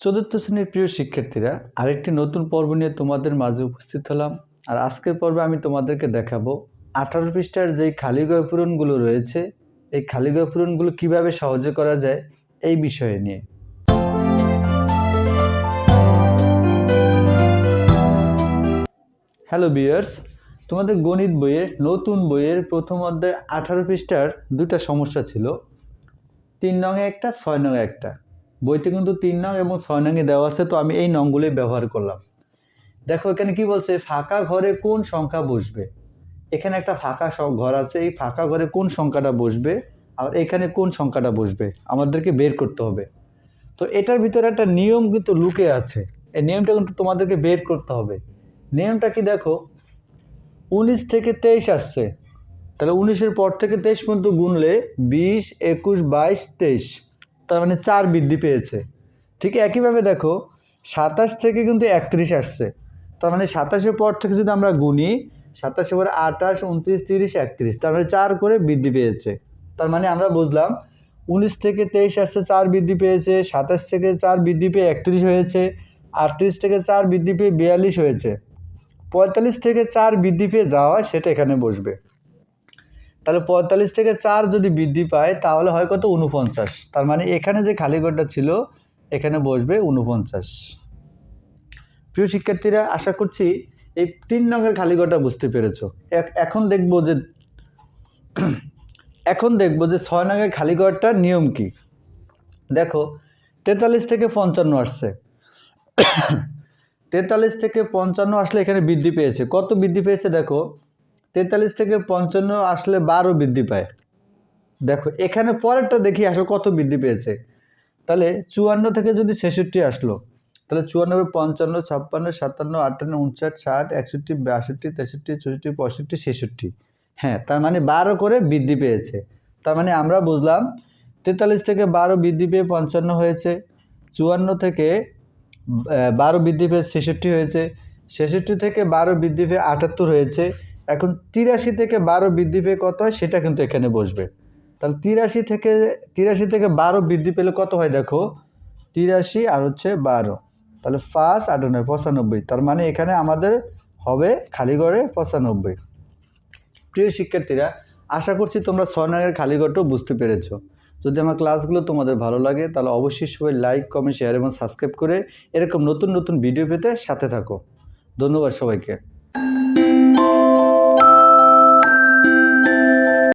চতুর্থ শ্রেণীর প্রিয় শিক্ষার্থীরা, আরেকটি নতুন পর্ব নিয়ে তোমাদের মাঝে উপস্থিত হলাম। আর আজকের পর্বে আমি তোমাদেরকে দেখাবো 18 পৃষ্ঠার যেই খালি ঘর পূরণগুলো রয়েছে, এই খালি ঘর পূরণগুলো কীভাবে সহজে করা যায় এই বিষয়ে নিয়ে। হ্যালো ভিউয়ার্স, তোমাদের গণিত বইয়ের নতুন বইয়ের প্রথম অধ্যায় 18 পৃষ্ঠার দুটা সমস্যা ছিল, 3 নংয়ে একটা, 6 নংয়ে একটা। বইতে কিন্তু 3 নং এবং 6 নংয়ে দেওয়া আছে, তো আমি এই নংগুলি ব্যবহার করলাম। দেখো এখানে কি বলছে, ফাঁকা ঘরে কোন সংখ্যা বসবে। এখানে একটা ফাঁকা ঘর আছে, এই ফাঁকা ঘরে কোন সংখ্যাটা বসবে আর এখানে কোন সংখ্যাটা বসবে আমাদেরকে বের করতে হবে। তো এটার ভিতরে একটা নিয়ম কিন্তু লুকে আছে, এই নিয়মটা কিন্তু তোমাদেরকে বের করতে হবে। নিয়মটা কি দেখো, 19 থেকে 23 আসছে, তাহলে 19-এর পর থেকে 23 পর্যন্ত গুনলে 20, 21, 22, 23, তার মানে 4 বৃদ্ধি পেয়েছে। ঠিক একইভাবে দেখো 27 থেকে কিন্তু 31 আসছে, তার মানে 27-এর পর থেকে যদি আমরা গুনি, 27-এর পরে 28, 29, 30, 31, তার মানে 4 করে বৃদ্ধি পেয়েছে। তার মানে আমরা বুঝলাম 19 থেকে 23 আসছে, 4 বৃদ্ধি পেয়েছে, 27 থেকে 4 বৃদ্ধি পেয়ে 31 হয়েছে, 38 থেকে 4 বৃদ্ধি পেয়ে 42 হয়েছে, 45 থেকে 4 বৃদ্ধি পেয়ে যাওয়া সেটা এখানে বসবে। তাহলে 45 থেকে 4 যদি বৃদ্ধি পায় তাহলে হয় কত, 49। তার মানে এখানে যে খালি ঘরটা ছিল এখানে বসবে 49। প্রিয় শিক্ষার্থীরা, আশা করছি এই 3 নংয়ের খালি ঘরটা বুঝতে পেরেছো। এখন দেখবো যে 6 নংয়ের খালি ঘরটার নিয়ম কি। দেখো 43 থেকে 55 আসছে, 43 থেকে 55 আসলে এখানে বৃদ্ধি পেয়েছে। কত বৃদ্ধি পেয়েছে দেখো, 43 থেকে 55 আসলে 12 বৃদ্ধি পায়। দেখো এখানে পরেরটা দেখি আসলে কত বৃদ্ধি পেয়েছে। তাহলে 54 থেকে যদি 66 আসলো, তাহলে 54, 55, 56, 57, 58, 59, 60, 61, 62, 63, 64, 65, 66। হ্যাঁ, তার মানে 12 করে বৃদ্ধি পেয়েছে। তার মানে আমরা বুঝলাম 43 থেকে 12 বৃদ্ধি পেয়ে 55 হয়েছে, 54 থেকে 12 বৃদ্ধি পেয়ে 66 হয়েছে, 66 থেকে 12 বৃদ্ধি পেয়ে 78 হয়েছে। এখন 83 থেকে 12 বৃদ্ধি পেয়ে কত হয় সেটা কিন্তু এখানে বসবে। তাহলে 83 থেকে 12 বৃদ্ধি পেলে কত হয় দেখো, 83 আর হচ্ছে 12, তাহলে 5, 8, 9, 95। তার মানে এখানে আমাদের হবে খালি ঘরে 95। প্রিয় শিক্ষার্থীরা, আশা করছি তোমরা 6 নংয়ের খালি ঘরটাও বুঝতে পেরেছো। যদি আমার ক্লাসগুলো তোমাদের ভালো লাগে তাহলে অবশ্যই সবাই লাইক, কমেন্ট, শেয়ার এবং সাবস্ক্রাইব করে এরকম নতুন নতুন ভিডিও পেতে সাথে থাকো। ধন্যবাদ সবাইকে।